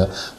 है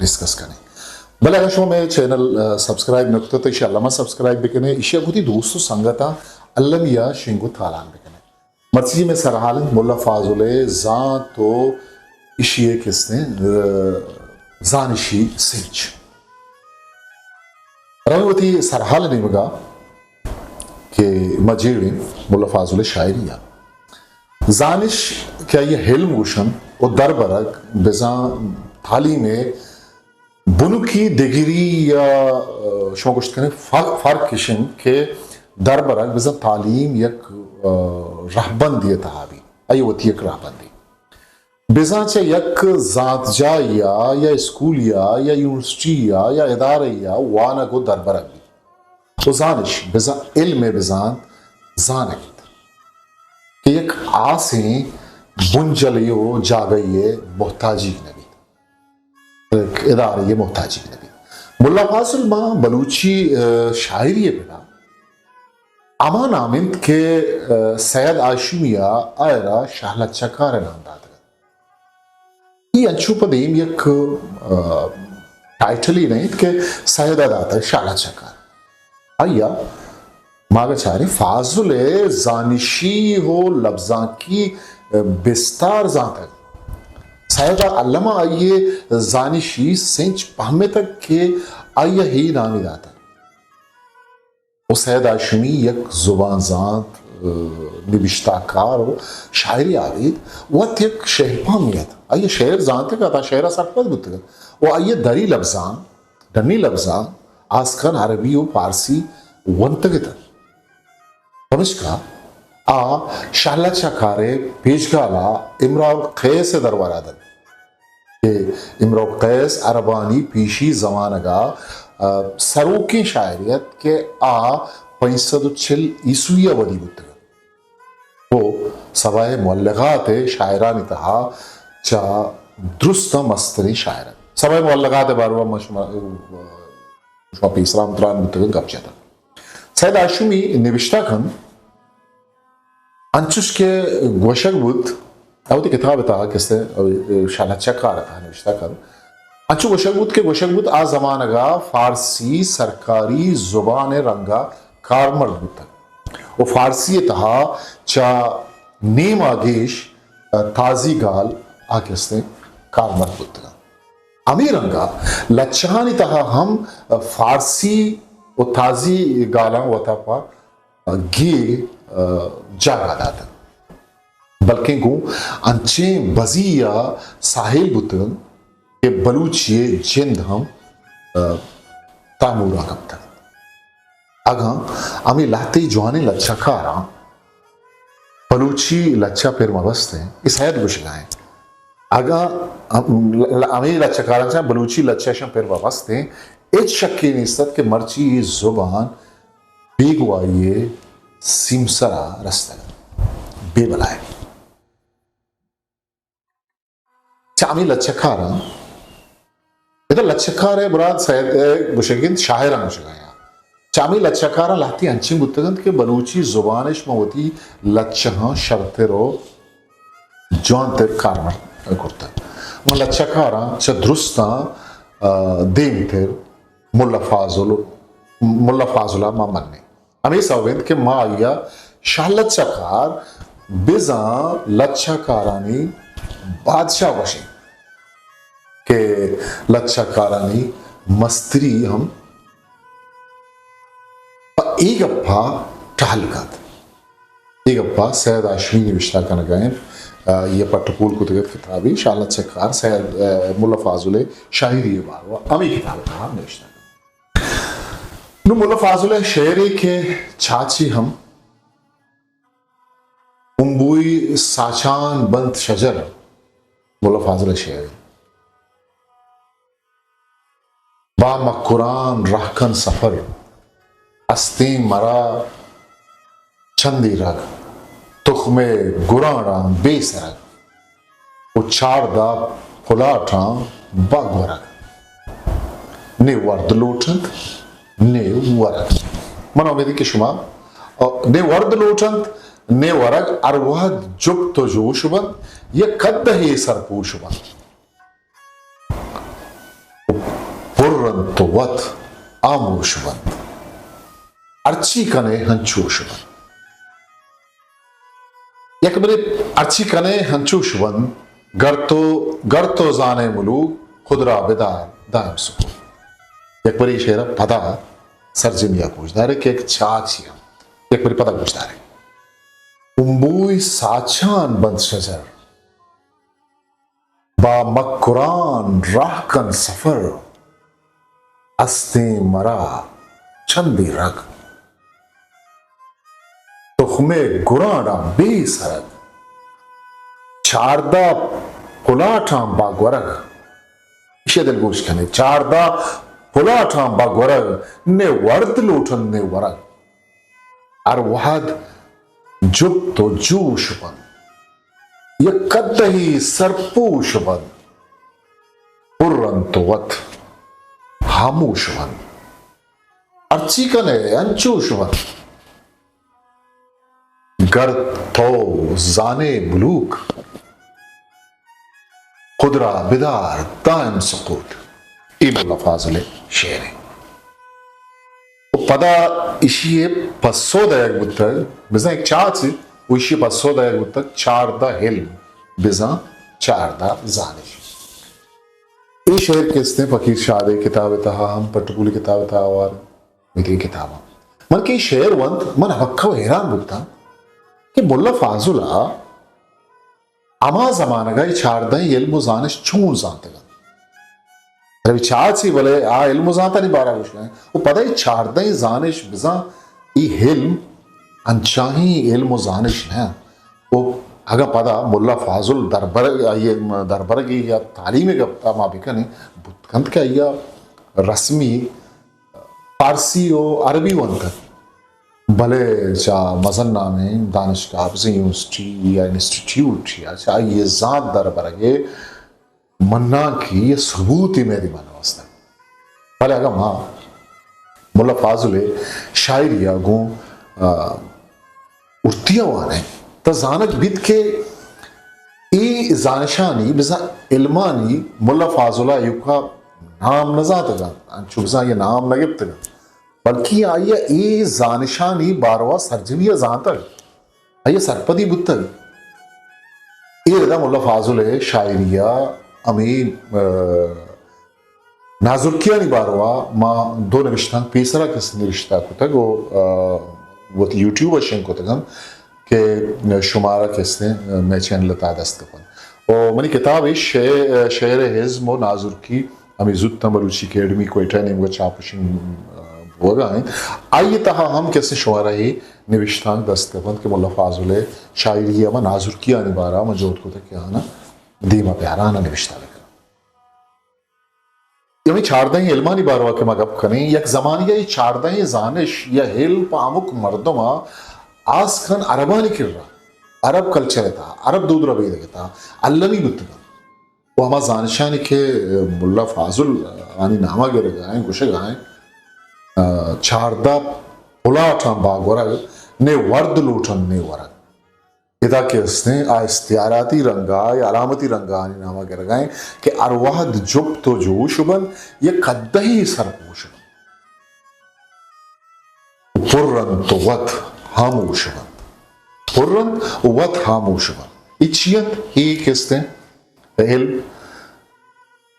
डिस्कस करें भले अगर शो में चैनल सब्सक्राइब न करते तो इंशाल्लाह मैं सब्सक्राइब भी करें इश्या कुछ दोस्तों संगता अल्लाह या शिंगु थालान भी करें मर्सी में सरहालन मोला फाजुले जान तो इशिये किसने जानिशी सिंच रंगवती सरहाल ने मगा कि मजीरी मोला फाजुले शायरिया जानिश क्या ये हिल्म गुशन और दरबरक बेजा थाली में बुनुकी दिगिरी या शो कुछ करें फर्क किशन के दरबरक बेजा तालीम यक रहबन दिए तहाबी आये वती एक रहबंदी बेजा चे यक जात जाया या स्कूल या यूनिवर्सिटी या इदारे या वाना को दरबरक भी तो जानिश बेजा इल्म बेजान जानिक कि एक आसे बुंजलियो जागइए मोहताजी नबी इदारे ये मोहताजी नबी मुल्ला फासिल माँ बलूची शायरी है बेटा अमान आमिंद के सैयद आशिमिया आयरा शाहला चकार नाम दाता ये अंशु पदेम एक टाइटल ही नहीं कि सैयद दाता शाहला चकार आया मागचारे फाजुले जानिशी हो लफ्जां की बिस्तार जाता सैयदा अल्लामा आइए जानिशी सेंच पहमे तक के आइए ही नामी दाता वो सैयद आशमी एक जुबान जात निबिश्ताकार शायरी आविद वह एक शहर पहमियत आइए शहर जानते का था शहर सरपद बुत वो आइए दरी लफ्जां डनी लफ्जां आजकल अरबी और फारसी वंतगत नमस्कार आ शाला चकारे पेशगाला इमरान कैस दरबारादन इमरान कैस अरबानी पीशी जमानगा सरोकी शायरियत के आ 504 ईस्वी अवधि बुत वो सवाए मुअल्लगात शायरानी तहा चा दुरुस्त मस्तरी शायर सवाए मुअल्लगात बारवा मशमा इस्लाम त्रान बुत गप जाता सैयद आशमी निविश्ता खन अंचुश के गोशक बुत अवधि किताब था किसने शाला चकार था निविश्ता खन अंचु गोशक बुत आ जमानगा फारसी सरकारी जुबान रंगा कारमर्द बुत वो फारसी तहा चा नीम आगेश ताजी गाल आकिसने कारमर्द बुत अमीर रंगा लच्छानी तहा हम फारसी वो ताजी गाला वता पा गे जागा दाता बल्कि गो अंचे बजिया साहिल बुतन के बलूचिये जिंद हम तामूरा कप्ता आगा अमी लाते जवाने लच्छा कारा बलूची लच्छा फिर मबस्ते इस हैद गुशगाएं आगा अमी लच्छा कारा चाहे बलूची लच्छा शम फिर मबस्ते एक शक्की निस्तात के मर्ची जुबान बेगवाइये सिमसरा रस्ता बेबलाए चामी लच्छकारा इधर लच्छकार है बुराद सैयद बुशगिंद शाहिर मुशगाया चामी लच्छकारा लाती अंची बुतगंद के बलूची जुबानिश मवती लच्छहा शर्तेरो जॉन ते कारमर करता वो लच्छकारा च दुरुस्ता देम थे मुल्ला फाजुला मामन ने अमी सवेंद के माँ आया शालत चकार बिजा लच्छकारानी बादशाह वशी के लच्छकारानी मस्त्री हम एक अप्पा टहलकत एक अप्पा सैयद आशमी निविश्ता का नगाएं ये पट्टपूल कुतगत किताबी शालत चकार सैयद मुल्ला फाजुले शायरी बारवा अमी किताब कहा निविश्ता नु मुल्ला फाजुले शेरी के छाची हम उम्बुई साचान बंत शजर मुल्ला फाजुले शेरी बा मकुरान रहकन सफर अस्तीन मरा चंदी रग तुखमे गुराना बेसरग uçarda polata bagvarak ne vardı lotant ne varak mana medi ki şuma ne vardı lotant ne varak arwahad jukto joşuban ye kaddahi sarpuşuban purranto wat amuşuban archi kane hançuşuban yakbere archi kane hançuşuban garto zane mulu khudra bedar daim sukun एक बार ये शेर पदा सर्जनिया पूछता है कि एक चाचिया एक बार पदा पूछता है उम्बुई साचान बंद शजर बा मकुरान राहकन सफर अस्ते मरा चंदी रग तुखमे गुराना बेसरग चारदा पुलाटा बागवरग इसे दिल गोश कने चारदा पुलाटा बागवरग ने वर्द लोटन ने वरग अरवहद जुब तो जूशबन ये कद्दही सरपूशबन पुर्रंतोवत हामूशबन अर्ची कने अंचूशबन गर तो जाने बुलूक खुदरा बिदार दायम सुकूत इबुल फाजले शेर पदा işiye passo dayak buttak biza ek çağatı o işi passo dayak buttak çarda hilm biza çarda zaniş ये शेर किसने फकीर शादे किताब था हम पटपुली किताब था और मेरी किताब मन के शेर वंत मन हक्का हैरान बुकता कि मुल्ला फाजुला अमा जमाना का चारदा इल्म जानिश चून जानते रवि चाची बोले आ इल्म जानता नहीं बारा कुछ वो पता ही चारदा जानिश बिजा ई हिल्म अंचाही इल्म जानिश है वो अगर पता मुल्ला फाजुल दरबर की या तालीम गप्ता माँ बिकने बुतकंत क्या या रस्मी फारसी और अरबी वंत भले चा मजन्ना में दानिशगाह यूनिवर्सिटी या इंस्टीट्यूट या चाहे ये जात दरबर के मन्ना की ये सबूत ही मेरी मनोस्ता भले अगर माँ मुल्ला फाजुले शायरिया गो उर्तिया वाने तो जानक बित के ई जानशानी बिजा इल्मानी मुल्ला फाजुला युका नाम न जातगा चुबजा ये नाम न गिफ्तगा बल्कि आया ई जानशानी बारवा सर्जनिया जानतग आया सरपदी बुत्तग ये रदा मुल्ला फाजुले शायरिया अमीन नाजुकिया नि बारवा माँ दो निविष्टांग पेसरा किस निविष्टा को तक वो यूट्यूब अशें को तक के शुमारा किसने मैं चैनल लता दस्तकपन और मनी किताब है शेर हिज़्म और नाजुर की हमें जुत्ता बलूची अकेडमी कोयटा ने वो चापुशिंग होगा है आइए तहा हम कैसे शुमारा ही निविष्टांग दस्तकपन के मुल्ला फाजुले शायरी अमा नाजुर की आने बारा मजोद को तक क्या ना दीमा प्यारा ना निविष्टा लगा ये मैं चारदा ही इल्मानी बारवा के मगब करें एक ज़मानिया ये चारदा ही जानिश या हिल पामुक मर्दमा आज खान अरबानी किर रहा अरब कल्चर था अरब दूध रबी था अल्लवी बुत्तगा वो हमारा जानशानी के मुल्ला फाजुल आनी नामा गिर गए गुशे गए चारदा पुलाटा बागवरग ने वर्द लूटन ने वरग इदा के उसने इस्तियाराती रंगा या अलामती रंगा आनी नामा गिर गए कि अरवाहद जुब तो जोशुबन ये कद्दही सरपोशुबन पुर्रन तो वत हामूशुबन पुर्रन वत हामूशुबन इच्छियत ही किसने हिल्म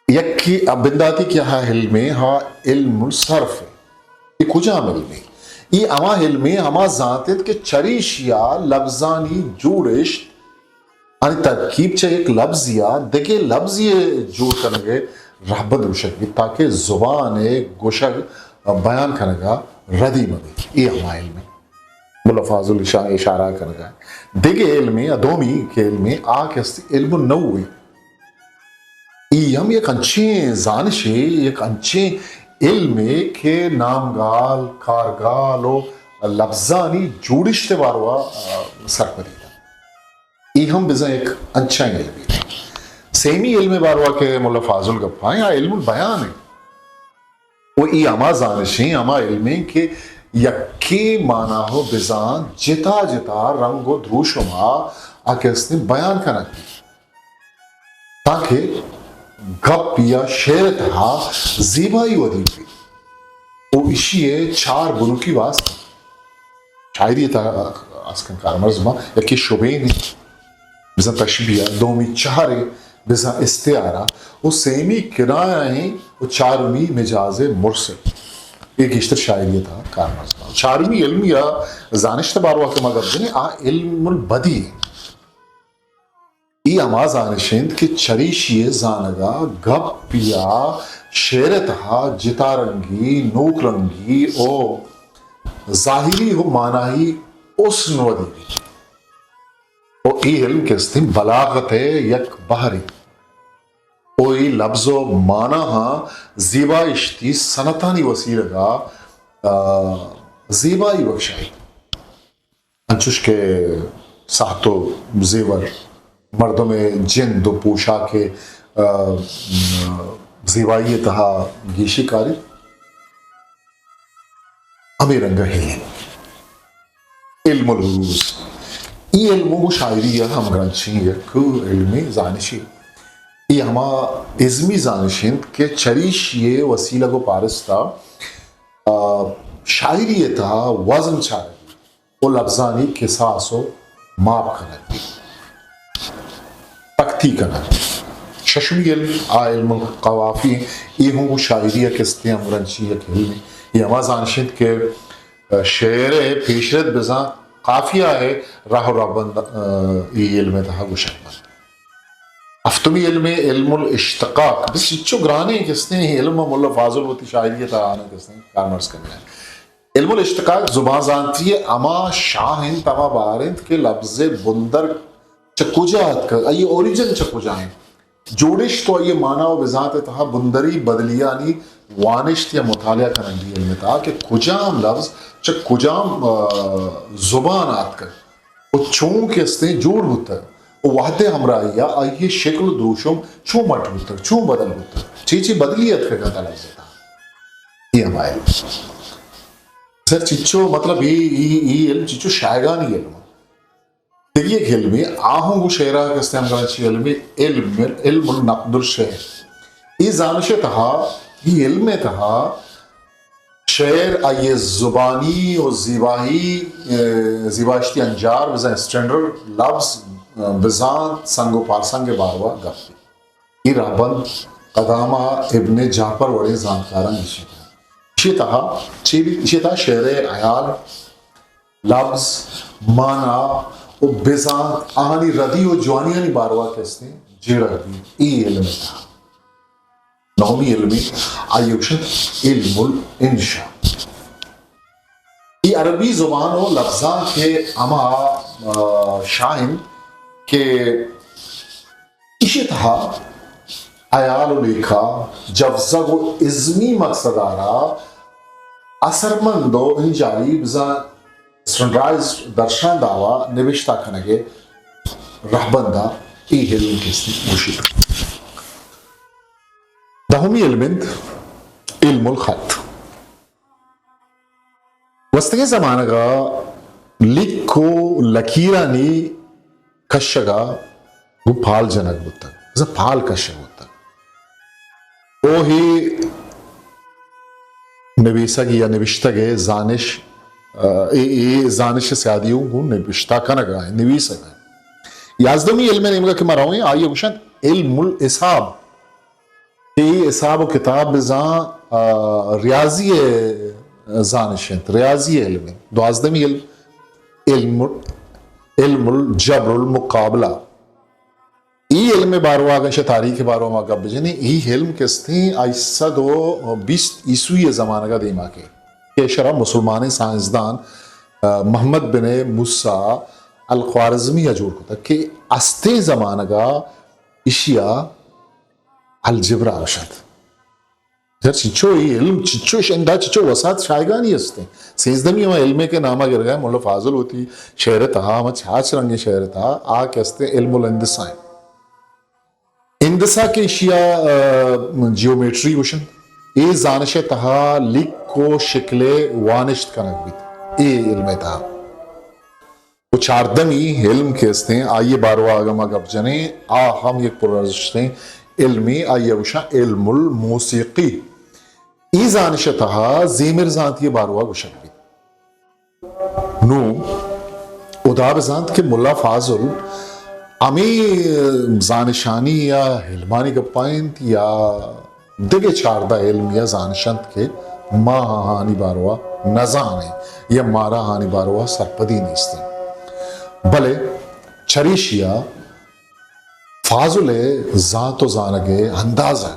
यक्की अबिंदाती क्या है हिल्मे हा इल्म सर्फ ये कुजा मिल्मे ये अमा हिल्मे हमा जातित के चरीशिया लफ्जानी जोड़िश आणि तरकीब चे एक लफ्ज या देखे लफ्ज ये जोड़ करने रहबत उशक ताकि जुबान गोशक बयान करने रदी मगे ये हमा हिल्मे मुल्ला फाजुल इशारा करने देखे इल्मे अदोमी के इल्मे आ के इल्म नौवे हम एक अच्छे जानशे एक अच्छे इल्मे के नामगाल कारगाल और लफ्जानी जोड़िश्ते बारवा सरपदी ये हम बिजा एक अच्छा इल्मी सेमी इल्म बारवा के मुल्ला फाजुल गप्पा या इल्मुल बयान है वो ई अमा जानशी अमा इल्मे के यक्के माना हो बिजान जिता जिता रंगो ध्रूशुमा आके उसने बयान करना ताकि गप या शेर था जीबाई वदी हुई वो इशिये चार बुनु की वास्ते शायरी था आस्कन कारमर्ज़मा यक्की शुबेनी बिज़ा तशबिया दोमी चारे बिज़ा इस्तिआरा वो सेमी किराया है वो चारमी मिजाज़े मुरसल एक इश्तर शायरी था कारमर्ज़मा चारमी इल्म या जानिश बारवा के मगर जने आ इल्मुल बदी ई अमा जानिशिंद के चरीशिये जानगा गप या शेरत हा जितारंगी नूकरंगी ओ जाहिरी हो माना ही उस नवदी ओ ई इल्म के इस्तिम बलागत है यक बहरी ओ ई लफ्ज़ो माना हा ज़ीबा इश्ती सनतानी वसीलगा ज़ीबाई बख्शाई अंचुश के सातो ज़ेवर मर्दों में जिन दो पोशा के ज़ीबाई तहा गीशिकारी अमीर रंग है इल्मुल उरूज ई इल्मु शायरी या हम ग्रंथी यक इल्मी जानिशी ई हमा इज़मी जानिशिंद के चरीश ये वसीला को पारस्ता शायरी था वज़न चारे वो लफ्ज़ानी किसासो माप करती तख्ती करना शशमी इल्म आ इल्म कवाफी ये हूँ शायरी किस्ते हम ग्रंथी यक इल्मी ये हमा जानिशिंद के शेर पेशरत बिज़ा काफिया है राह रबंद ये इल्म तहा गुशमन अफ्तमी इल्म इल्मुल इश्तिकाक बस इच्चो ग्राने किसने इल्म मुल्ला फाजुल होती शायरी तहा आने किसने कारमर्स करना है इल्मुल इश्तिकाक जुबान जानती है अमा शाहिन तमा बारिंद के लफ्ज़े बुंदर चकुजात का ये ओरिजिन चकुजाएं जोड़िश तो ये माना व बिज़ात तहा बुंदरी बदलियानी वानिश्त या मुतालिया करंगी इल्म था कि कुजाम लफ्ज़ च कुजाम जुबान आत कर वो चों के इसने जोड़ होता है वो वादे हमराइया ये शक्ल दूशुम चों मट होता चों बदल होता चीची बदलियत का कहता लफ्ज़ था ये हमारे सर चिच्चो मतलब ये इल्म चिच्चो शायगानी इल्म देखिए खेल में आहूं को शेरा के इस्तेमाल करने इल्म इल्म इल्मुल नक़दुर शेर ये जानशे तहा ये इल्म तहा शेर आये जुबानी और ज़िबाश्ती अंजार बिज़ा स्टैंडर्ड लफ्ज़ बिज़ान संगो पारसंग बारवा गप्पी ये राबंद कदामा इब्ने जाफर वड़े जानकारा निशिता शेर आयाल लफ्ज़ माना वो बिज़ान आनी रदी और जवानियानी बारवा कैसे जेड़ा दी ये इल्म था नौमी इल्मी आयुषत इल्मुल इंशा ये अरबी जुबान और लफ्ज़ा के अमा शाहिन के इसी तरह आयाल लेखा जब जगो इज़मी मकसद आ रहा असरमंदो इंजारी बिज़ा सनराइज दर्शन दावा निविष्टा खनगे रहबंदा ई इल्म किस्ती मुशीब दहमी इल्मिंद इल्मुल खत वस्तगे ज़माना का लिखो लकीरानी कशगा वो फाल जनक होता है फाल कशग होता वो ही निविसा की या निविष्टा के जानिश जानिश सादियों को निविष्टा का नगा है निविसा का याज़दमी इल्म नेमगा के मराऊँ आइए कुशन इल्मुल इसाब ये इसाब किताब बिज़ा रियाजी जानिशंत रियाजी इल्म द्वाज़दमी इल्म इल्मुल जबरुल मुकाबला ये इल्म बारवा का तारीख बारवा मा कब जने ये इल्म किस्ते ऐसा दो 20 ईस्वी ज़माने का दिमा के शरा मुसलमान साइंसदान मोहम्मद बिन मूसा अल ख्वारिज़मी जोड़ को कि अस्ते ज़माने का इशिया अलजबरा अशद जर चिचो ये इल्म चिचो शंदा चिचो वसात शायगानी अस्ते सेजदमी में इल्मे के नामा गिर गए मुल्ला फाजुल होती शहर था हम छाछ रंगे शहर था आ कहते इल्मुल इंदसाइन इंदसा के इशिया जियोमेट्री वशन ए जानश तहा लिक को शिकले वानिश्त कनक भी ए इल्म तहा वो चारदमी इल्म केस्ते आइए बारवा आगम अगब जने आ हम एक पुरस्ते इल्मी आइए वशा इल्मुल मौसीकी ई जानश तहा ज़ेमिर जानती बारवा वशक भी नु उदाब जानत के मुल्ला फाजुल अमी जानशानी या हिलमानी गप्पाइंत या दिगे चारदा इल्म या जानशंत के मा हानी बारवा नजाने या मारा हानी बारवा सरपदी नीस्ते भले चरीशिया फाजुले जातो जानगे अंदाजा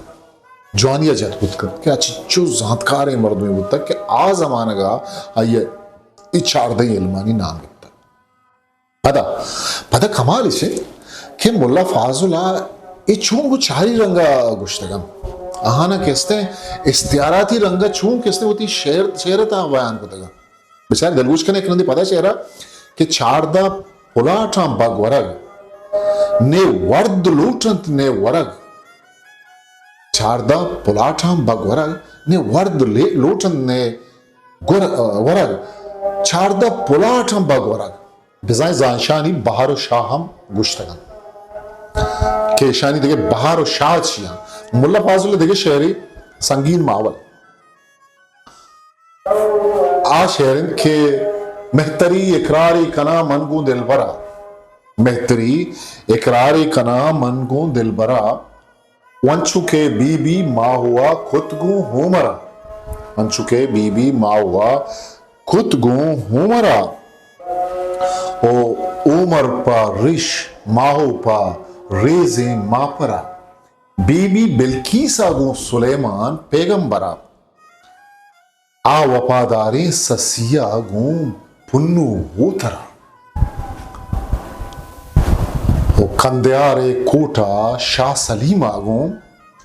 जवानिया जत बुतकर क्या चिच्चू जातकार है मर्द में बुतक के आ जमानगा आये ई चारदा इल्मानी नाम पता पता कमाल इसे कि मुल्ला फाजुला ये चूंग चारी रंगा गुश्तगम आहाना कहते इस्तियाराती रंगा चूंग कहते होती शेरता बयान को तगा बेचारे दलगूज कने एक नंदी पता शेरा कि चारदा पुलाटा बगवरग ने वर्द लूटंत ने वरग चारदा पुलाटा बगवरग ने वर्द लूटंत ने वरग चारदा पुलाटा बगवरग बिजाय जानशानी बहार शाहम गुश्तगन के शानी देखे बहार शाह छिया मुल्ला फाजुल देखे शहरी संगीन मावल आ शहरन के मेहतरी इकरारी कना मनगू दिलबरा मेहतरी इकरारी कना मनगू दिलबरा वंचु के बीबी मा हुआ खुदगू होमरा वंचु के बीबी मा हुआ खुदगू होमरा ओ उमर पा रिश माहो पा रेजे मापरा बीबी बिल्कीस आगू सुलेमान पैगंबरा आ वफादारी ससिया आगू पुन्नु ऊतरा ओ कंदयारे कोटा शाह सलीम आगू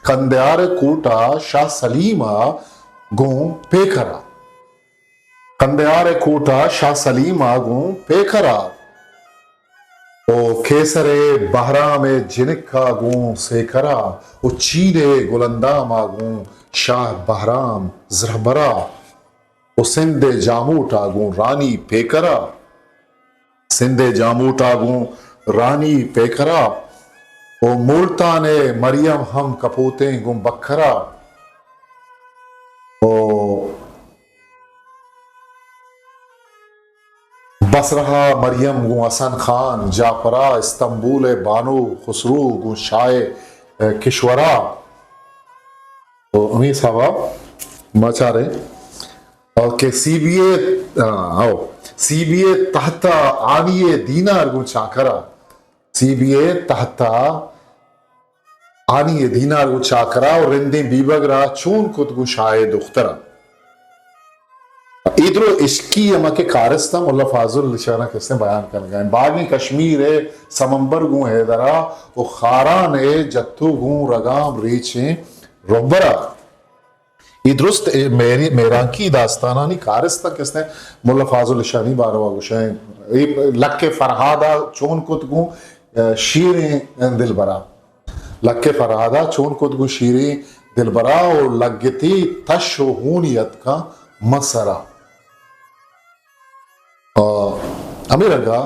कंदयारे कोटा शाह सलीमा गू पेखरा कंदयारे कोटा शाह सलीम आगू पेखरा ओ केसरे बहरा में जिनका गू सेकरा ओ चीने गुलंदा मागू शाह बहराम जरबरा ओ सिंधे जामूटा गू रानी पेकरा सिंधे जामूटा गू रानी पेकरा ओ मुल्ताने मरियम हम कपूते गू बखरा ओ बसरहा मरियम गु हसन खान जाफरा इस्तंबुल बानो खुसरू गु शाह किश्वरा तो अमीर साहब मचारे और के सीबीए तहता आनिए दीनार गु चाकरा सीबीए तहता आनिए दीनार गु चाकरा और रिंदे बीबगरा चून कुत गु शाह दुख्तरा इधरो इश्की अमा के कारस्ता मुल्ला फाजुल शाना किसने बयान कर गए बागी कश्मीर है समंबर गु हैदरा वो खारान है जत्थू गु रगाम रीचे रोबरा इधरुस्त मेरा की दास्ताना नहीं कारस्ता किसने मुल्ला फाजुल शानी बारवा गुशाए लक्के फरहादा चोन कुत गु शीरें दिलबरा लक्के फरहादा चोन कुत गु शीरें दिलबरा और लगती तशहूनियत का मसरा अमीरगा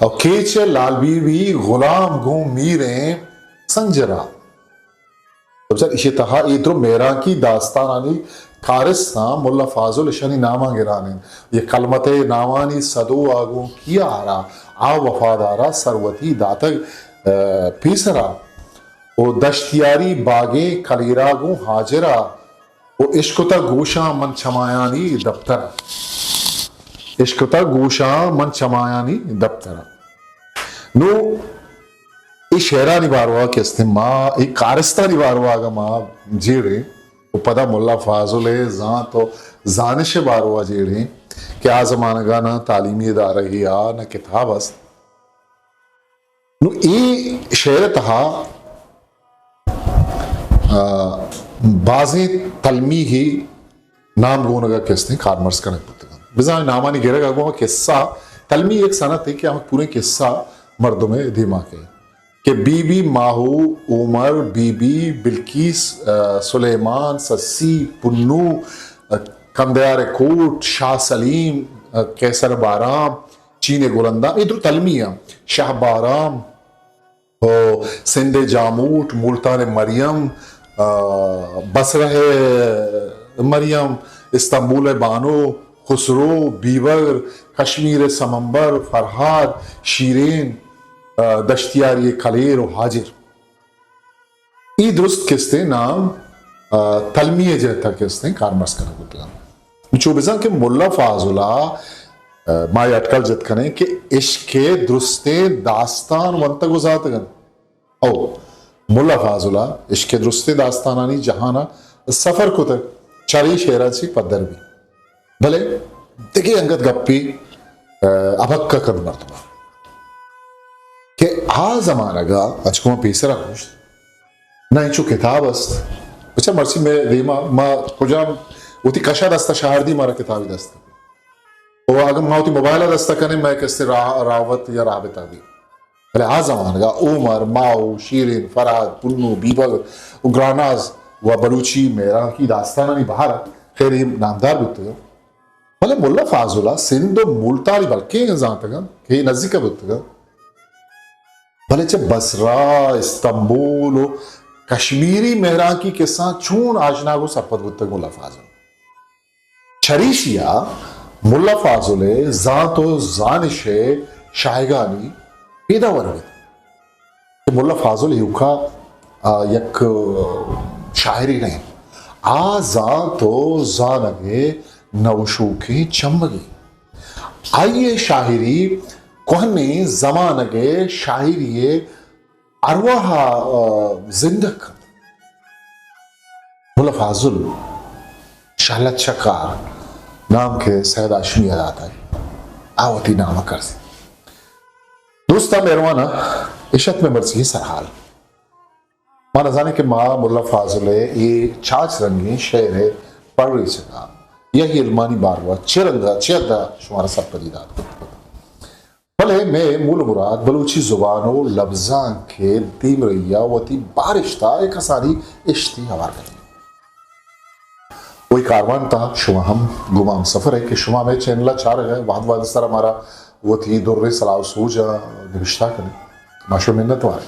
और केच लाल बीबी गुलाम गु मीरे संजरा तब इसी तहा इधर मेरा की दास्तानी कारिस्ता मुल्ला फाजुल शनी नामा गिराने ये कलमते नामानी सदो आगो किया आरा आ वफादारा सरवती दातक पीसरा ओ दश्तियारी बागे कलीरा गु हाजरा ओ इश्कुता गोशा मन छमायानी दफ्तर इश्कुता गोशा मन छमायानी दफ्तर नो ई शेरा निवारवा के इस्तेमा ई कारिस्ता निवारवा का माँ जेड़े वो पता मुल्ला फाजुले जान तो जानिश बारवा जेड़े क्या जमाना का ना तालीमी इदारा ही आ ना किताब अस नो ई शेर तहा बाज़ी तलमी ही नाम गोनगा किस्ते कारमर्स करने पड़ते हैं बिज़ान नामानी गिरेगा वो किस्सा तलमी एक सनत है कि हम पूरे किस्सा मर्दों में दिमाग है कि बीबी माहू, उमर, बीबी बिल्किस, सुलेमान, सस्सी, पुन्नू, कंदयार कोट, शाह सलीम, कैसर बाराम, चीन गुलंदा, इधर तलमिया, शाह बाराम, सिंध जामूट, मुल्तान मरियम, बसरह मरियम, इस्तांबुल बानो, खुसरो, बीबर, कश्मीर समंबर, फरहाद, शीरेन, दश्तियारी खलीर और हाजिर। ई दुरुस्त किस्तें नाम तलमिये जैता किस्तें कारमर्स कर गुतला चौबीसा के मुल्ला फाजुला माय अटकल जत कने कि इश्के दुरुस्ते दास्तान वंत गुजात गन ओ मुल्ला फाजुला इश्के दुरुस्ते दास्तानानी जहाना सफर को तक चारी शेरा से पद्धर भी भले देखिए अंगत गप्पी अभक्का कद मर्तबा कि आ जमाना गा अचको पेसरा खुश ना इचो किताब अस्त अच्छा मर्सी में रीमा मा कुजा उती कशा दस्ता शारदी मारा किताबी दस्ता वो अगर मैं उती मोबाइल दस्ता कने मैं किससे रावत या राबिता दी भले आ जमाना गा उमर, माओ, शीरिन, फराद, पुन्नू, बीबल, उग्रानाज व बलूची मेरा की दास्ताना नहीं बाहर खैर ये नामदार बुत्ते भले मुल्ला फाजुला सिंध मुल्तानी बल्कि जाता गा कि नजदीक बुत्ते गा भले चे बसरा, इस्तांबुल, कश्मीरी मेहरा की किस्सा चून आशना को सरपत बुत्ते मुल्ला फाजुल छरीशिया मुल्ला फाजुले जातो जानिशे शायगानी पैदा वर्ग मुल्ला फाजुल युका यक शायरी नहीं आ जातो जानगे नवशूखी चमगी आइए शायरी कोहने जमानगे शायरी अरवाह जिंदक मुल्ला फाजुल शालत शकार नाम के सैयद आशमी आता है आवती नाम कर से दोस्ता मेहरबाना इशत में मर्जी सरहाल माना जाने के माँ मुल्ला फाजुले ये छाछ रंगी शेर है पढ़ रही सका यही इल्मानी बारवा चिरंगा चेदा शुमारा सब पदीदात भले में मूल मुराद बलूची जुबानों लफ्जां के दीम रैया वती बारिश था एक सारी इश्ती हवार करी वही कारवान था शुमा हम गुमाम सफर है कि शुमा में चैनला चार है वाद वाद सर हमारा वो थी दुर्रे सलाव सूजा निविष्टा करें माशो मिन्नत वाले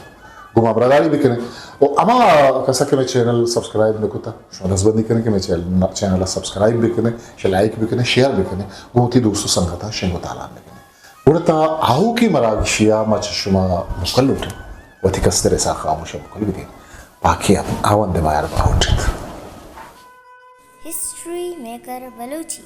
गुमाम रदारी भी करें और अमा कैसा कि मैं चैनल सब्सक्राइब न कुता शुमा नस्बंदी करें कि मैं चैनल सब्सक्राइब भी करें लाइक भी करें शेयर भी करें बहुत ही दोस्तों संगता शेंगो ताला में उड़ता आहू की मरागिशिया मच शुमा मुकल उठे वती कस्तरे सा खामोश मुकल भी बाकी अब आवन दे मायर बाउट History Maker Baluchi.